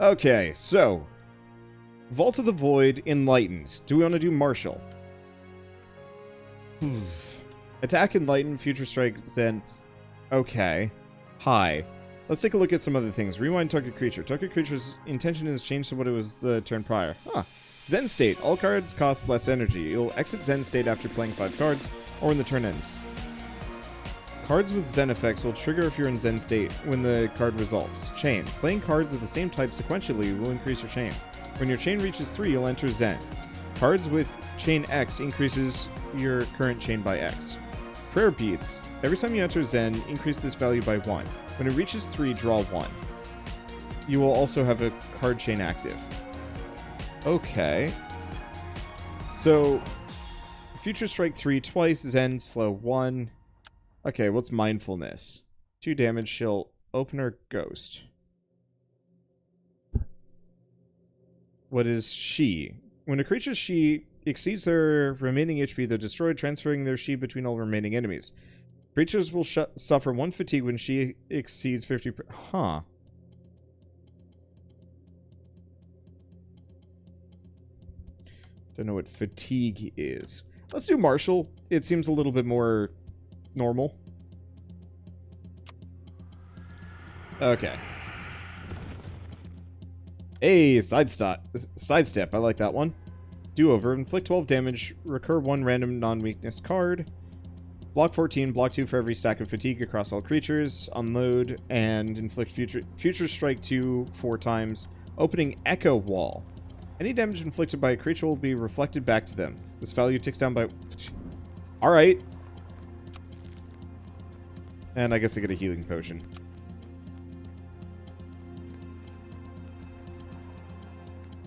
Okay, so Vault of the Void, Enlightened. Do we want to do Martial? Attack, Enlighten, Future Strike, Zen. Okay. High. Let's take a look at some other things. Rewind target creature. Target creature's intention is changed to what it was the turn prior. Huh. Zen State. All cards cost less energy. You'll exit Zen State after playing 5 cards, or when the turn ends. Cards with Zen effects will trigger if you're in Zen State when the card resolves. Chain. Playing cards of the same type sequentially will increase your chain. When your chain reaches 3, you'll enter Zen. Cards with chain X increases your current chain by X. Prayer Beads. Every time you enter Zen, increase this value by 1. When it reaches 3, draw 1. You will also have a card chain active. Okay. So, Future Strike 3 twice, Zen slow 1. Okay, what's Mindfulness? 2 damage, she'll Opener Ghost. What is She? When a creature's She exceeds their remaining HP, they're destroyed, transferring their She between all remaining enemies. Creatures will suffer 1 fatigue when She exceeds 50%. Huh. Don't know what fatigue is. Let's do Martial. It seems a little bit more normal. Okay. Hey, sidestep. I like that one. Do-over. Inflict 12 damage. Recur 1 random non-weakness card. Block 14. Block 2 for every stack of fatigue across all creatures. Unload and inflict Future Strike 2 4 times. Opening Echo Wall. Any damage inflicted by a creature will be reflected back to them. This value ticks down by... Alright. And I guess I get a healing potion.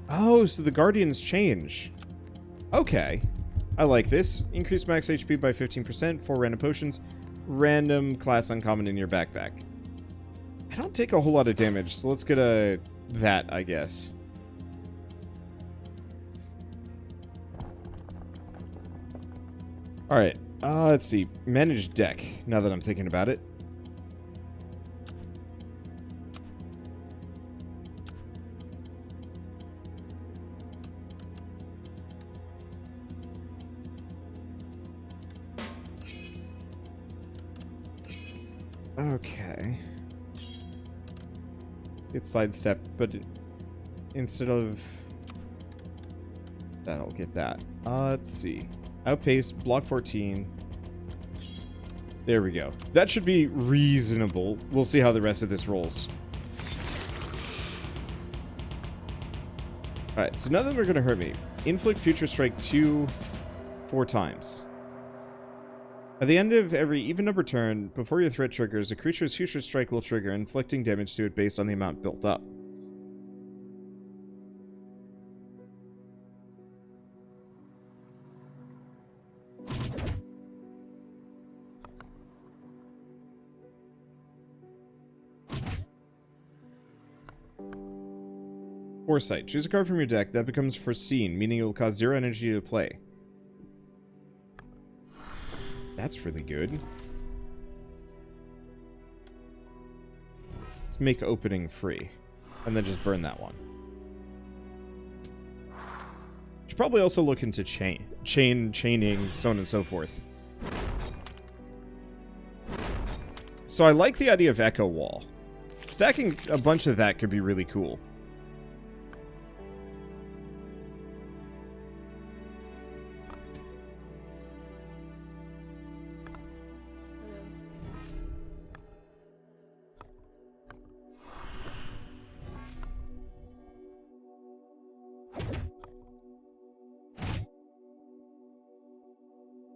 Oh, so the Guardians change. Okay. I like this. Increase max HP by 15%, 4 random potions, random class uncommon in your backpack. I don't take a whole lot of damage, so let's get that, I guess. Alright, let's see. Manage deck, now that I'm thinking about it. Okay. It's sidestep, but instead of that, I'll get that. Let's see. Outpace, block 14. There we go. That should be reasonable. We'll see how the rest of this rolls. Alright, so none of them are going to hurt me. Inflict Future Strike 2 4 times. At the end of every even number turn, before your threat triggers, a creature's Future Strike will trigger, inflicting damage to it based on the amount built up. Foresight. Choose a card from your deck that becomes foreseen, meaning it will cost 0 energy to play. That's really good. Let's make opening free. And then just burn that one. Should probably also look into chaining, so on and so forth. So I like the idea of Echo Wall. Stacking a bunch of that could be really cool.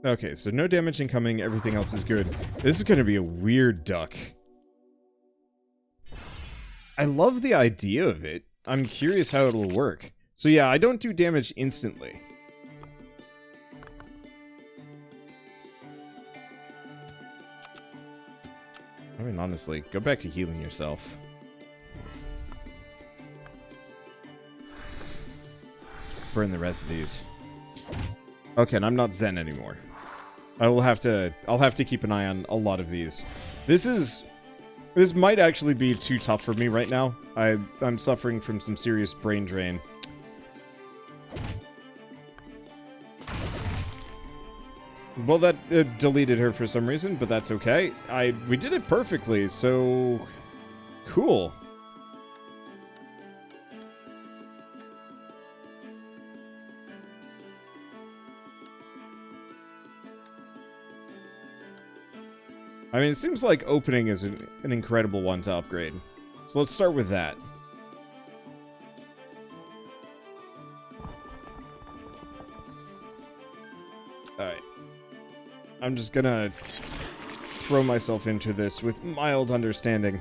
Okay, so no damage incoming, everything else is good. This is going to be a weird duck. I love the idea of it. I'm curious how it'll work. So yeah, I don't do damage instantly. I mean, honestly, go back to healing yourself. Burn the rest of these. Okay, and I'm not Zen anymore. I'll have to keep an eye on a lot of these. This is This might actually be too tough for me right now. I'm suffering from some serious brain drain. Well, that deleted her for some reason, but that's okay. We did it perfectly, so... Cool. I mean, it seems like opening is an incredible one to upgrade. So let's start with that. Alright. I'm just gonna throw myself into this with mild understanding.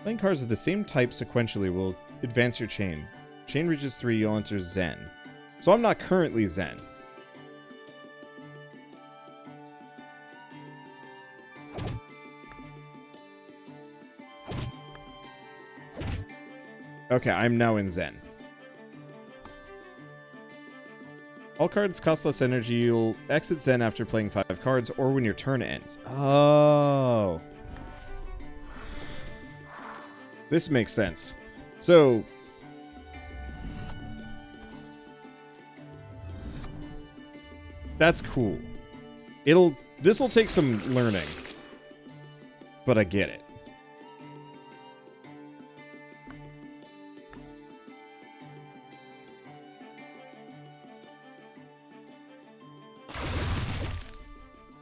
Playing cards of the same type sequentially will advance your chain. Chain reaches 3, you'll enter Zen. So I'm not currently Zen. Okay, I'm now in Zen. All cards cost less energy. You'll exit Zen after playing 5 cards or when your turn ends. Oh. This makes sense. So... That's cool. This'll take some learning. But I get it.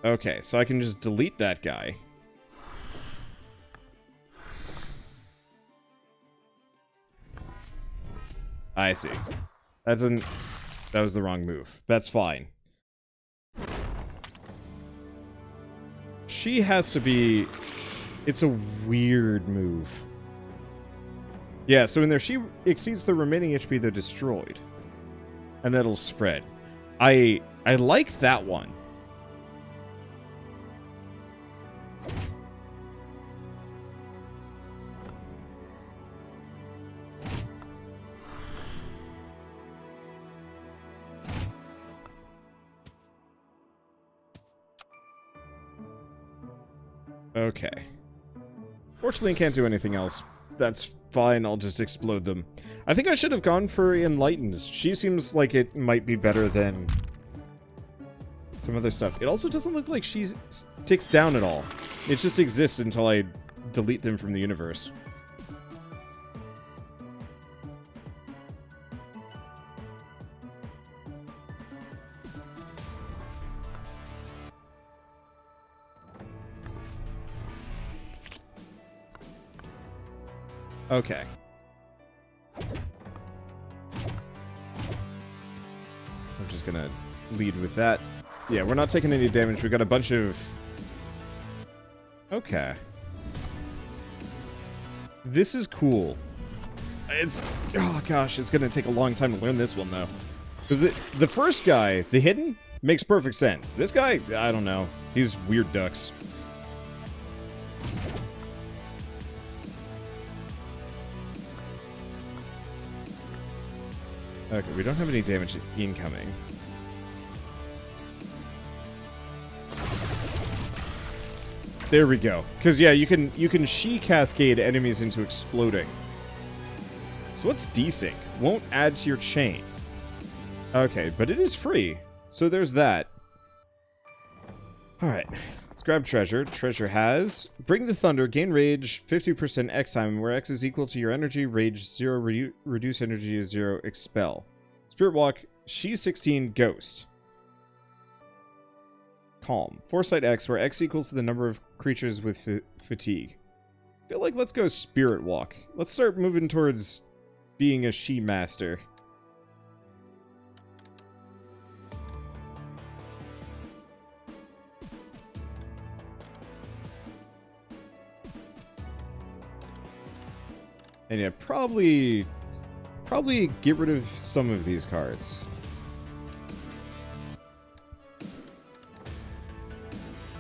Okay, so I can just delete that guy. I see. That was the wrong move. That's fine. She has to be... It's a weird move. Yeah, so in there, she exceeds the remaining HP they're destroyed. And that'll spread. I like that one. Okay. Fortunately, I can't do anything else. That's fine, I'll just explode them. I think I should have gone for Enlightened. She seems like it might be better than some other stuff. It also doesn't look like she ticks down at all. It just exists until I delete them from the universe. Okay. I'm just gonna lead with that. Yeah, we're not taking any damage. We got a bunch of... Okay. This is cool. It's... Oh gosh, it's gonna take a long time to learn this one, though. Because the first guy, the hidden, makes perfect sense. This guy, I don't know. He's weird ducks. Okay, we don't have any damage incoming. There we go. Because yeah, you can she cascade enemies into exploding. So what's desync? Won't add to your chain. Okay, but it is free. So there's that. Alright. Let's grab treasure. Treasure has Bring the Thunder, gain rage 50% X time, where X is equal to your energy, rage 0, reduce energy to 0, expel. Spirit Walk, She 16, Ghost. Calm. Foresight X, where X equals to the number of creatures with fatigue. I feel like let's go Spirit Walk. Let's start moving towards being a she master. And yeah, probably get rid of some of these cards.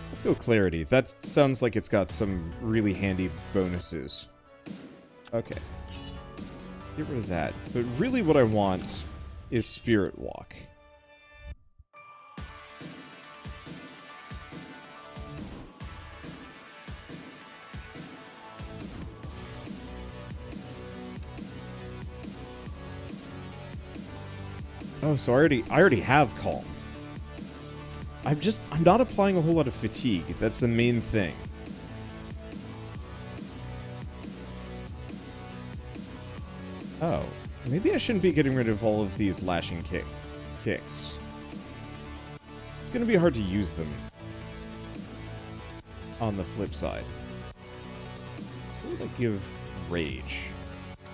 Let's go Clarity. That sounds like it's got some really handy bonuses. Okay. Get rid of that. But really what I want is Spirit Walk. Oh, so I already have calm. I'm not applying a whole lot of fatigue. That's the main thing. Oh, maybe I shouldn't be getting rid of all of these lashing kicks. It's gonna be hard to use them on the flip side. So what would I give rage?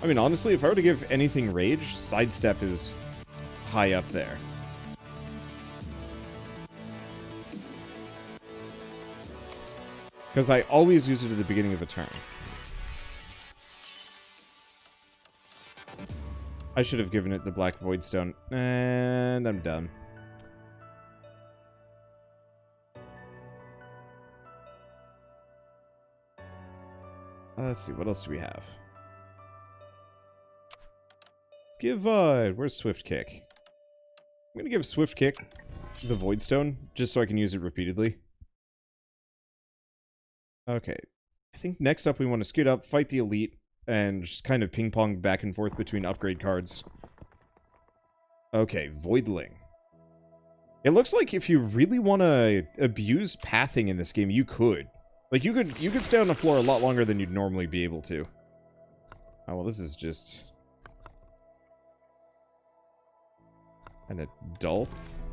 I mean, honestly, if I were to give anything rage, sidestep is high up there. Because I always use it at the beginning of a turn. I should have given it the Black Void Stone. And I'm done. Let's see, what else do we have? Let's give, where's Swift Kick? I'm gonna give Swift Kick the Void Stone, just so I can use it repeatedly. Okay. I think next up we want to scoot up, fight the Elite, and just kind of ping-pong back and forth between upgrade cards. Okay, Voidling. It looks like if you really want to abuse pathing in this game, you could. Like, you could stay on the floor a lot longer than you'd normally be able to. Oh, well, this is just... kinda dull.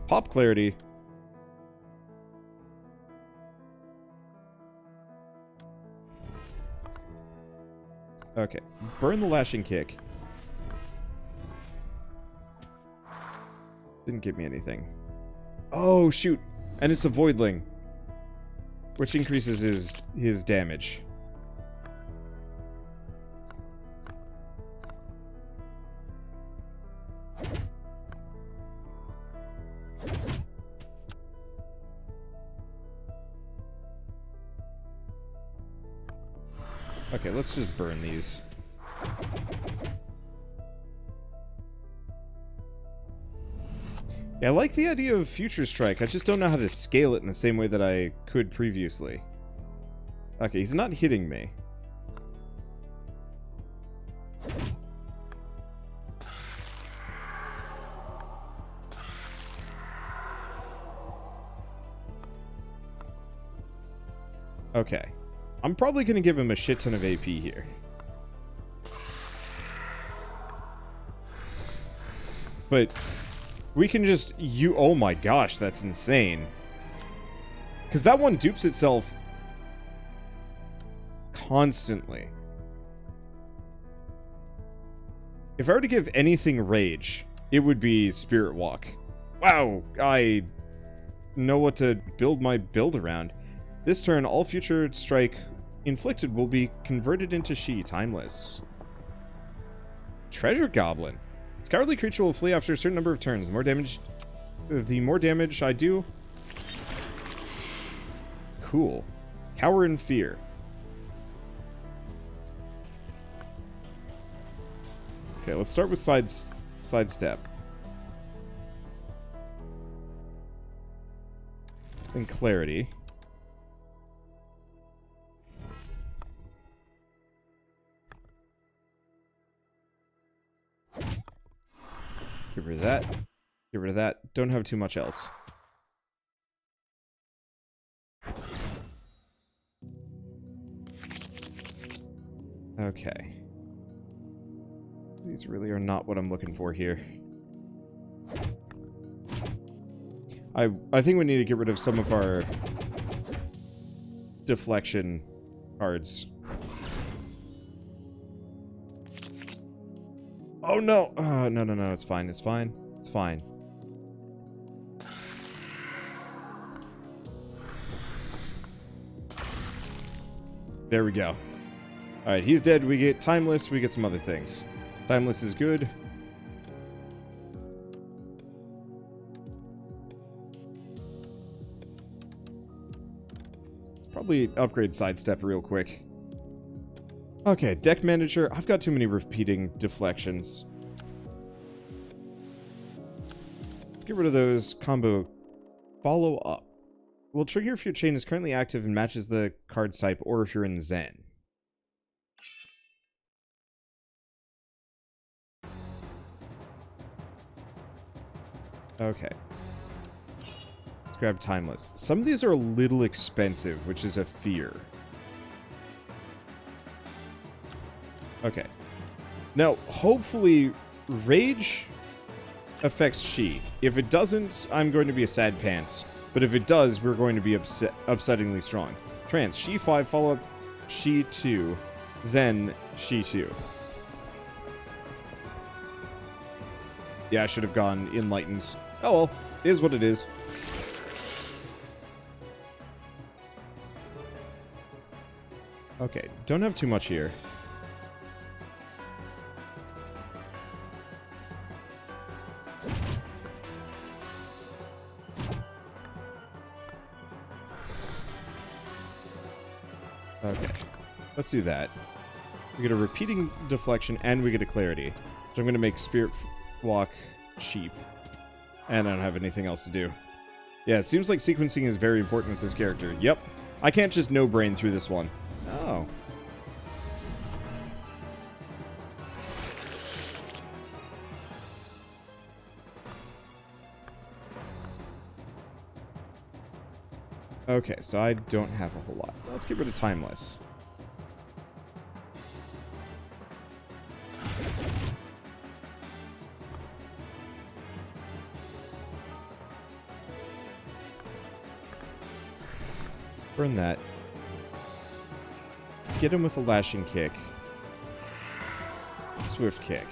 Pop Clarity. Okay, burn the Lashing Kick. Didn't give me anything. Oh, shoot. And it's a Voidling. Which increases his damage. Okay, let's just burn these. Yeah, I like the idea of Future Strike. I just don't know how to scale it in the same way that I could previously. Okay, he's not hitting me. Okay. I'm probably going to give him a shit ton of AP here. But we can just... oh my gosh, that's insane. Because that one dupes itself constantly. If I were to give anything rage, it would be Spirit Walk. Wow, I know what to build my build around. This turn, all future strike inflicted will be converted into She, timeless. Treasure Goblin. This cowardly creature will flee after a certain number of turns. The more damage I do... Cool. Cower in Fear. Okay, let's start with sidestep. Then Clarity. Get rid of that. Get rid of that. Don't have too much else. Okay. These really are not what I'm looking for here. I think we need to get rid of some of our deflection cards. Oh no! No, it's fine, it's fine, it's fine. There we go. Alright, he's dead, we get Timeless, we get some other things. Timeless is good. Probably upgrade Sidestep real quick. Okay, Deck Manager. I've got too many repeating deflections. Let's get rid of those. Combo. Follow Up. Will trigger if your chain is currently active and matches the card's type, or if you're in Zen. Okay. Let's grab Timeless. Some of these are a little expensive, which is a fear. Okay. Now, hopefully, Rage affects She. If it doesn't, I'm going to be a sad pants. But if it does, we're going to be upsettingly strong. Trance, She 5, follow up She 2. Zen, She 2. Yeah, I should have gone Enlightened. Oh well, it is what it is. Okay, don't have too much here. Okay, let's do that. We get a repeating deflection and we get a clarity. So I'm going to make Spirit Walk cheap. And I don't have anything else to do. Yeah, it seems like sequencing is very important with this character. Yep. I can't just no-brain through this one. Oh. Okay, so I don't have a whole lot. Let's get rid of Timeless. Burn that. Get him with a lashing kick. Swift kick.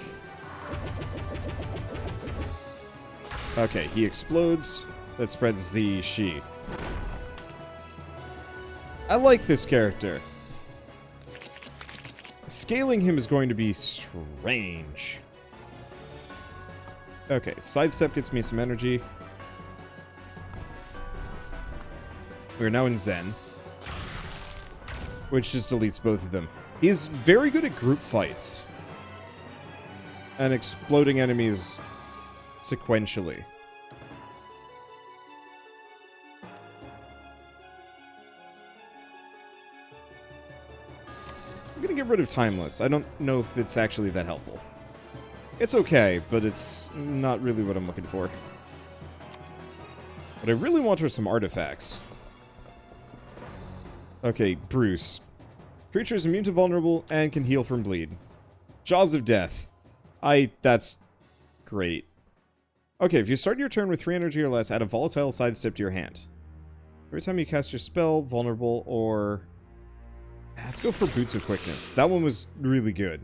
Okay, he explodes. That spreads the She. I like this character. Scaling him is going to be strange. Okay, sidestep gets me some energy. We're now in Zen, which just deletes both of them. He's very good at group fights and exploding enemies sequentially. I'm gonna get rid of Timeless. I don't know if it's actually that helpful. It's okay, but it's not really what I'm looking for. What I really want are some artifacts. Okay, Bruce. Creature is immune to vulnerable and can heal from bleed. Jaws of Death. That's great. Okay, if you start your turn with 3 energy or less, add a volatile sidestep to your hand. Every time you cast your spell, vulnerable, or... Let's go for Boots of Quickness. That one was really good.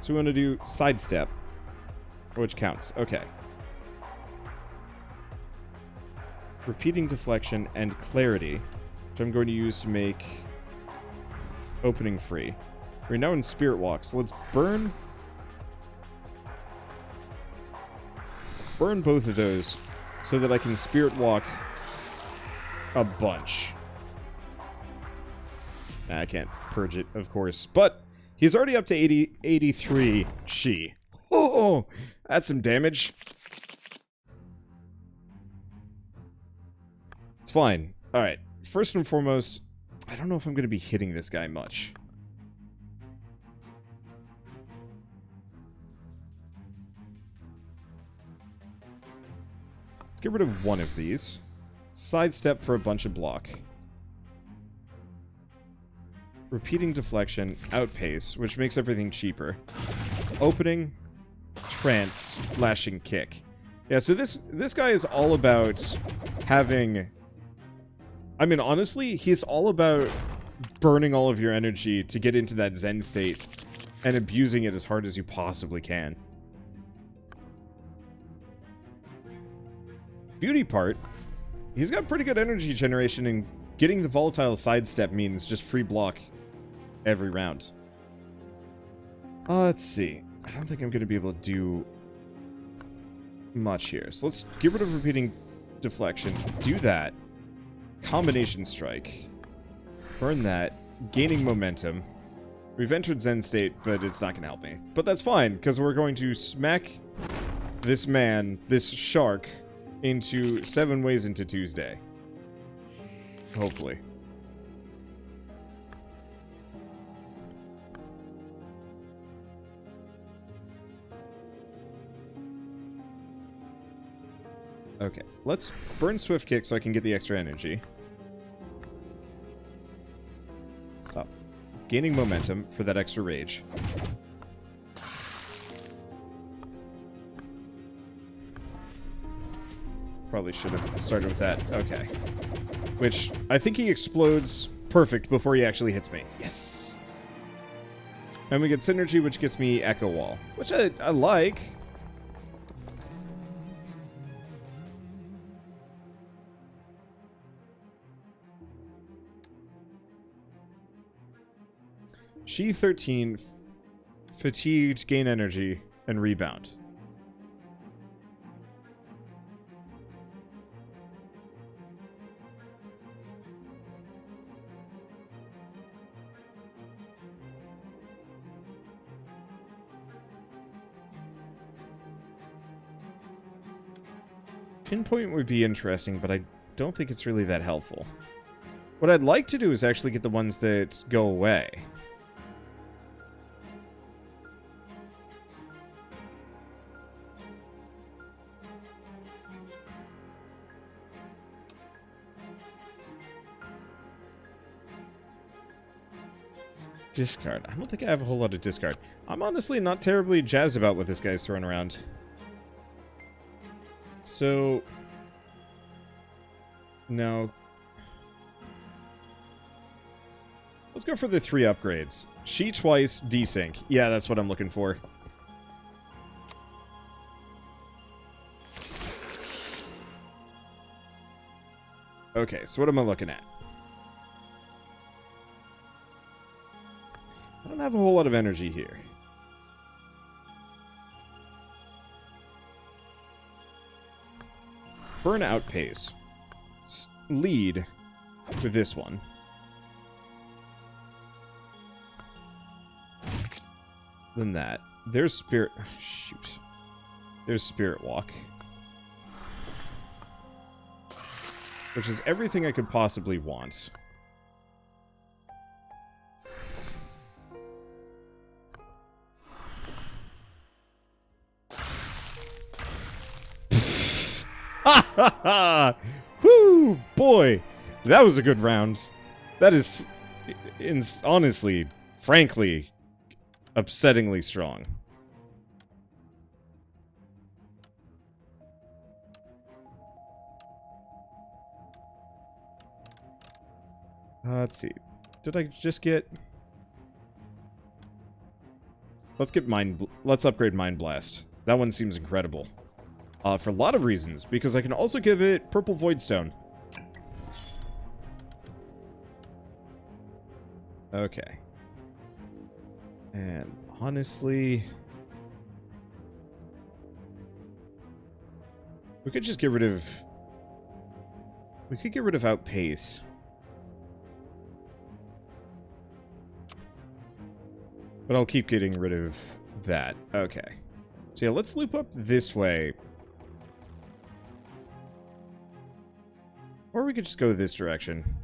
So we want to do sidestep, which counts. Okay. Repeating deflection and clarity, which I'm going to use to make opening free. We're now in Spirit Walk, so let's burn both of those so that I can Spirit Walk a bunch. I can't purge it, of course, but he's already up to 83 She. Oh, that's some damage. It's fine. Alright, first and foremost, I don't know if I'm going to be hitting this guy much. Let's get rid of one of these. Sidestep for a bunch of block. Repeating deflection, outpace, which makes everything cheaper. Opening, trance, lashing kick. Yeah, so this guy is all about having... I mean, honestly, he's all about burning all of your energy to get into that Zen state and abusing it as hard as you possibly can. Beauty part, he's got pretty good energy generation, and getting the volatile sidestep means just free block every round. Let's see. I don't think I'm going to be able to do much here. So let's get rid of repeating deflection. Do that. Combination strike. Burn that. Gaining momentum. We've entered Zen state, but it's not going to help me. But that's fine, because we're going to smack this man, this shark, into 7 ways into Tuesday. Hopefully. Okay, let's burn Swift Kick so I can get the extra energy. Stop. Gaining momentum for that extra rage. Probably should have started with that. Okay. Which, I think he explodes perfect before he actually hits me. Yes! And we get Synergy, which gets me Echo Wall. Which I like. She 13, fatigued, gain energy, and rebound. Pinpoint would be interesting, but I don't think it's really that helpful. What I'd like to do is actually get the ones that go away. Discard. I don't think I have a whole lot of discard. I'm honestly not terribly jazzed about what this guy's throwing around. So... no. Let's go for the 3 upgrades. She twice, desync. Yeah, that's what I'm looking for. Okay, so what am I looking at? I don't have a whole lot of energy here. Burn outpace. Lead with this one. Then that. There's spirit... shoot. There's Spirit Walk. Which is everything I could possibly want. Whoo, boy, that was a good round. That is, honestly, frankly, upsettingly strong. Let's see. Did I just get... let's upgrade Mind Blast. That one seems incredible. For a lot of reasons, because I can also give it Purple Voidstone. Okay. And honestly... we could just get rid of... we could get rid of Outpace. But I'll keep getting rid of that. Okay. So yeah, let's loop up this way. Or we could just go this direction.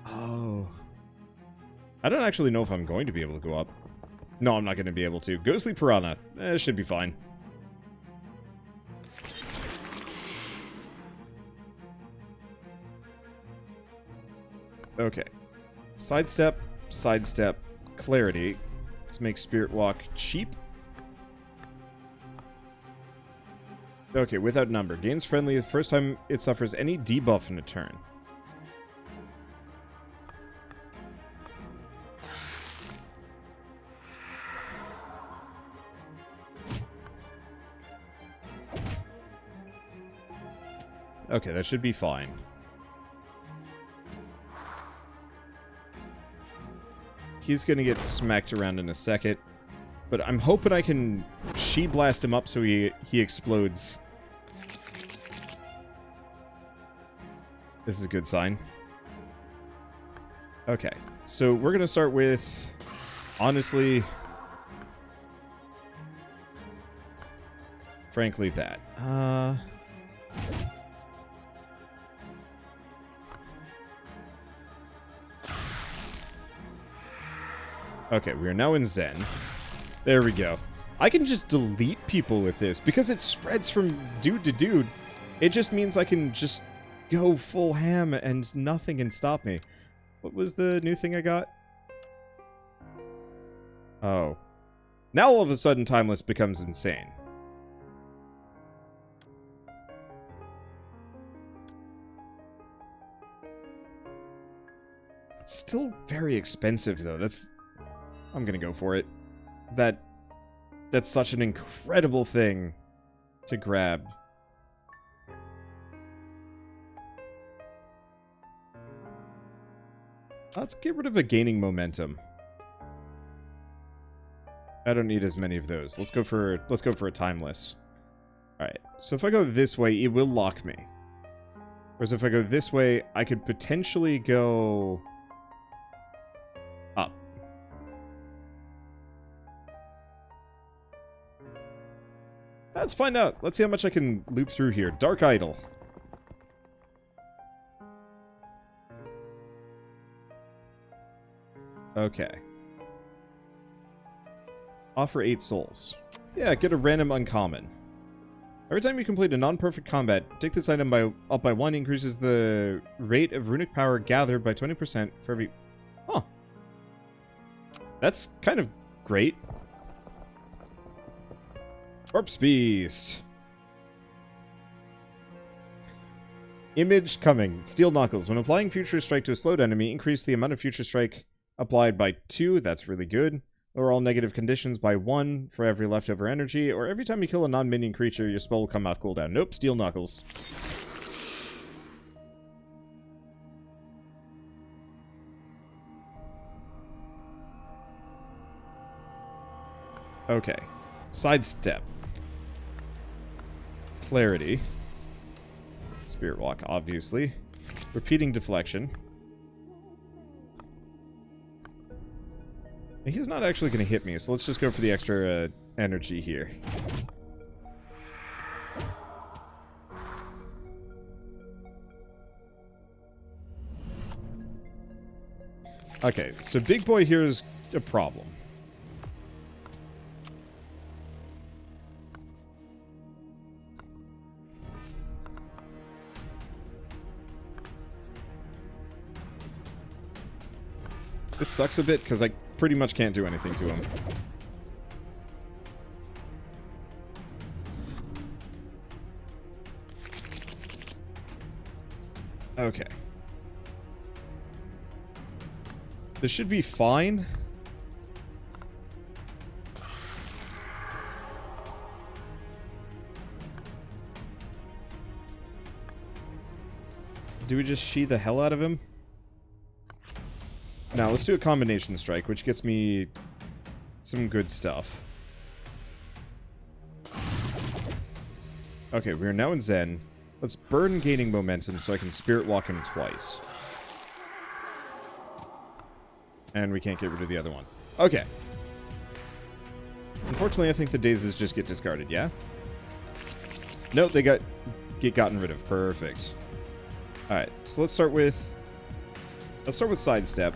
Oh. I don't actually know if I'm going to be able to go up. No, I'm not going to be able to. Ghostly Piranha. Should be fine. Okay. Sidestep, sidestep, clarity. Let's make Spirit Walk cheap. Okay, without number. Gains friendly the first time it suffers any debuff in a turn. Okay, that should be fine. He's gonna get smacked around in a second. But I'm hoping I can She Blast him up so he explodes. This is a good sign. Okay, so we're gonna start with, honestly, frankly, that. Okay, we are now in Zen. There we go. I can just delete people with this because it spreads from dude to dude. It just means I can just go full ham and nothing can stop me. What was the new thing I got? Oh. Now all of a sudden Timeless becomes insane. It's still very expensive though. I'm gonna go for it. That's such an incredible thing to grab. Let's get rid of a gaining momentum. I don't need as many of those. Let's go for a timeless. Alright, so if I go this way, it will lock me. Whereas if I go this way, I could potentially go up. Let's find out. Let's see how much I can loop through here. Dark Idol. Okay. Offer 8 souls. Yeah, get a random uncommon. Every time you complete a non-perfect combat, take this item up by 1, increases the rate of runic power gathered by 20% for every... Huh. That's kind of great. Corpse Beast. Image coming. Steel Knuckles. When applying Future Strike to a slowed enemy, increase the amount of Future Strike applied by 2. That's really good. Lower all negative conditions by 1 for every leftover energy, or every time you kill a non-minion creature, your spell will come off cooldown. Nope, Steel Knuckles. Okay. Sidestep. Clarity. Spirit Walk, obviously. Repeating Deflection. He's not actually going to hit me, so let's just go for the extra energy here. Okay, so Big Boy here is a problem. This sucks a bit, because I pretty much can't do anything to him. Okay. This should be fine. Do we just Shi the hell out of him? Now, let's do a combination strike, which gets me some good stuff. Okay, we are now in Zen. Let's burn gaining momentum so I can Spirit Walk him twice. And we can't get rid of the other one. Okay. Unfortunately, I think the dazes just get discarded, yeah? Nope, they get gotten rid of. Perfect. Alright, so let's start with Sidestep.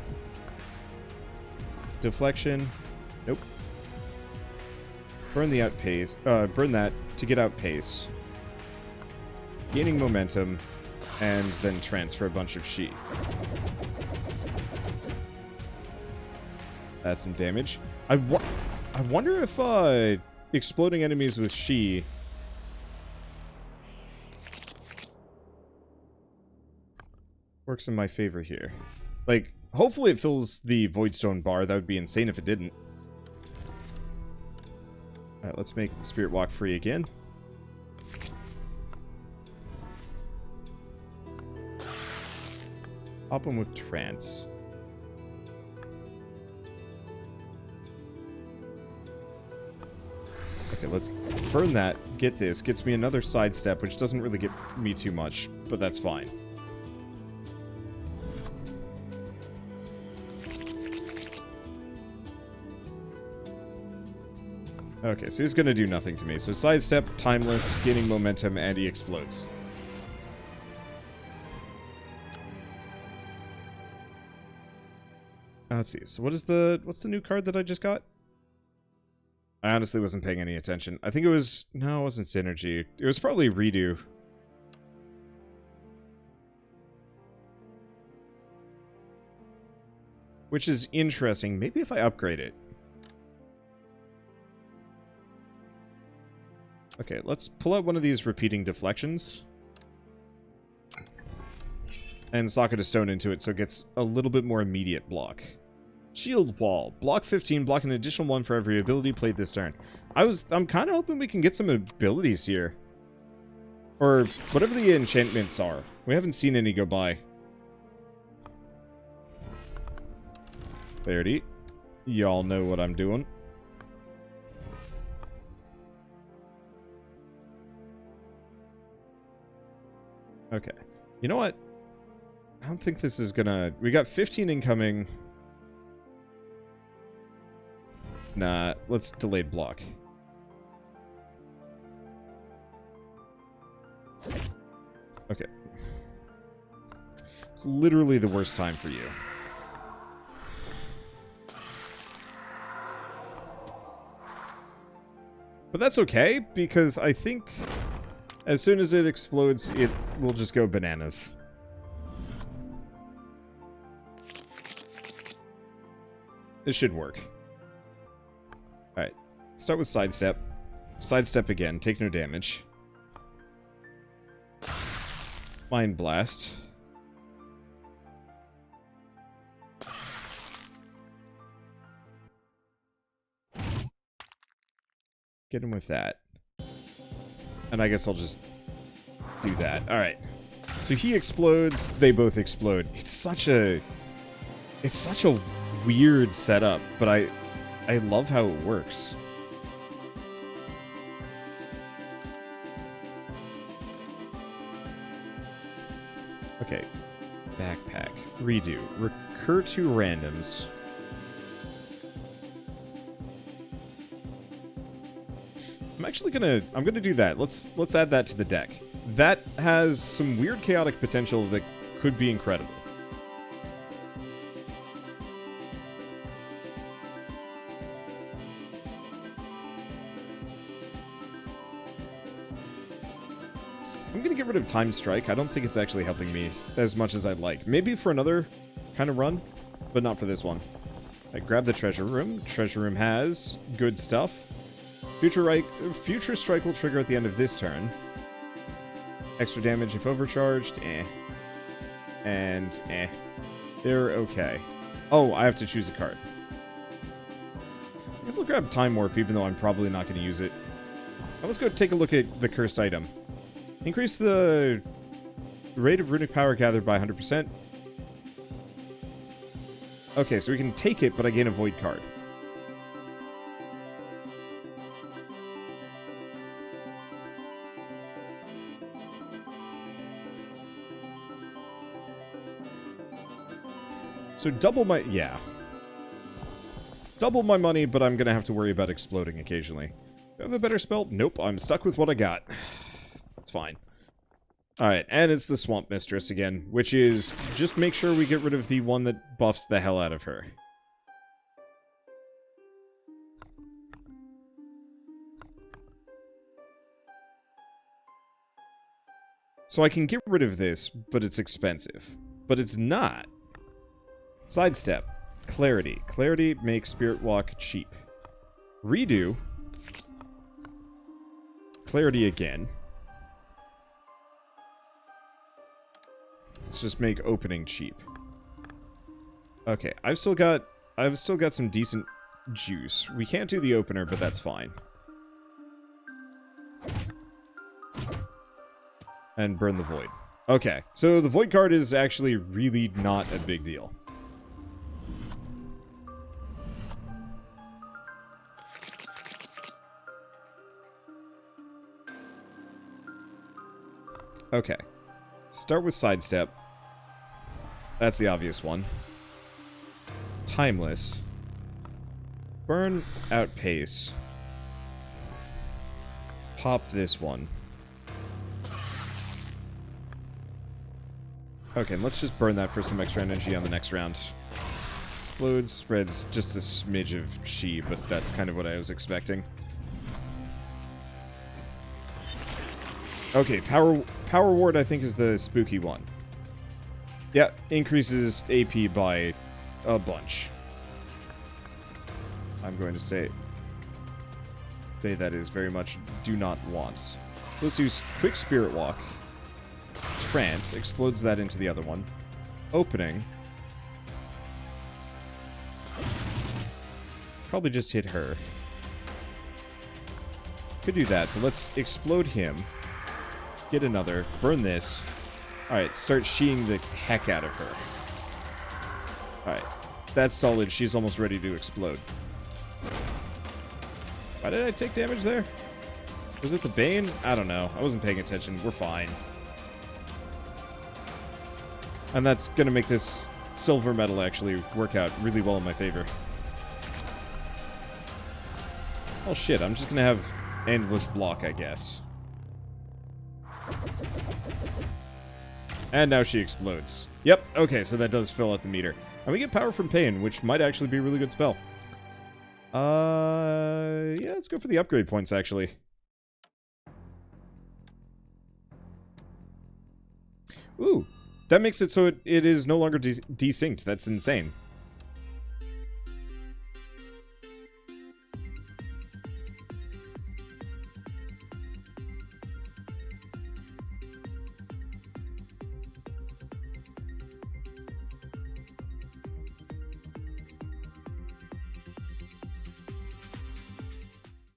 Deflection. Nope. Burn the outpace. Burn that to get outpace. Gaining momentum. And then transfer a bunch of Shi. That's some damage. I wonder if exploding enemies with Shi works in my favor here. Like, hopefully it fills the Voidstone bar. That would be insane if it didn't. Alright, let's make the Spirit Walk free again. Pop him with Trance. Okay, let's burn that. Get this. Gets me another Sidestep, which doesn't really get me too much, but that's fine. Okay, so he's gonna do nothing to me. So Sidestep, Timeless, gaining momentum, and he explodes. Let's see. So what's the new card that I just got? I honestly wasn't paying any attention. I think it was... No, it wasn't Synergy. It was probably Redo. which is interesting. Maybe if I upgrade it. Okay, let's pull out one of these repeating deflections. And socket a stone into it so it gets a little bit more immediate block. Shield wall. Block 15, block an additional 1 for every ability played this turn. I'm kind of hoping we can get some abilities here. Or whatever the enchantments are. We haven't seen any go by. Clarity. Y'all know what I'm doing. Okay. You know what? I don't think this is gonna... We got 15 incoming. Nah, let's delayed block. Okay. It's literally the worst time for you. But that's okay, because I think as soon as it explodes, it will just go bananas. This should work. Alright. Start with sidestep. Sidestep again. Take no damage. Mind Blast. Get him with that. And I guess I'll just do that. Alright. So he explodes, they both explode. It's such a weird setup, but I love how it works. Okay. Backpack. Redo. Recur to randoms. I'm gonna do that. Let's add that to the deck. That has some weird chaotic potential that could be incredible. I'm gonna get rid of Time Strike. I don't think it's actually helping me as much as I'd like. Maybe for another kind of run, but not for this one. I grab the treasure room. Treasure room has good stuff. Future Strike will trigger at the end of this turn. Extra damage if overcharged, And They're okay. Oh, I have to choose a card. I guess I'll grab Time Warp, even though I'm probably not going to use it. Now let's go take a look at the cursed item. Increase the rate of runic power gathered by 100%. Okay, so we can take it, but I gain a void card. So double my... yeah. Double my money, but I'm gonna have to worry about exploding occasionally. Do I have a better spell? Nope, I'm stuck with what I got. It's fine. Alright, and it's the Swamp Mistress again, which is just make sure we get rid of the one that buffs the hell out of her. So I can get rid of this, but it's expensive. But it's not. Sidestep. Clarity. Clarity makes Spirit Walk cheap. Redo. Clarity again. Let's just make opening cheap. Okay, I've still got some decent juice. We can't do the opener, but that's fine. And burn the void. Okay, so the void card is actually really not a big deal. Okay. Start with sidestep. That's the obvious one. Timeless. Burn outpace. Pop this one. Okay, let's just burn that for some extra energy on the next round. Explodes, spreads just a smidge of chi, but that's kind of what I was expecting. Okay, Power Ward I think is the spooky one. Yeah, increases AP by a bunch. I'm going to say that is very much do not want. Let's use Quick Spirit Walk. Trance explodes that into the other one. Opening. Probably just hit her. Could do that, but let's explode him. Get another. Burn this. Alright, start sheeing the heck out of her. Alright. That's solid. She's almost ready to explode. Why did I take damage there? Was it the Bane? I don't know. I wasn't paying attention. We're fine. And that's gonna make this silver metal actually work out really well in my favor. Oh shit, I'm just gonna have endless block, I guess. And now she explodes. Yep, okay, so that does fill out the meter. And we get power from pain, which might actually be a really good spell. Yeah, let's go for the upgrade points, actually. Ooh, that makes it so it is no longer desynced. That's insane.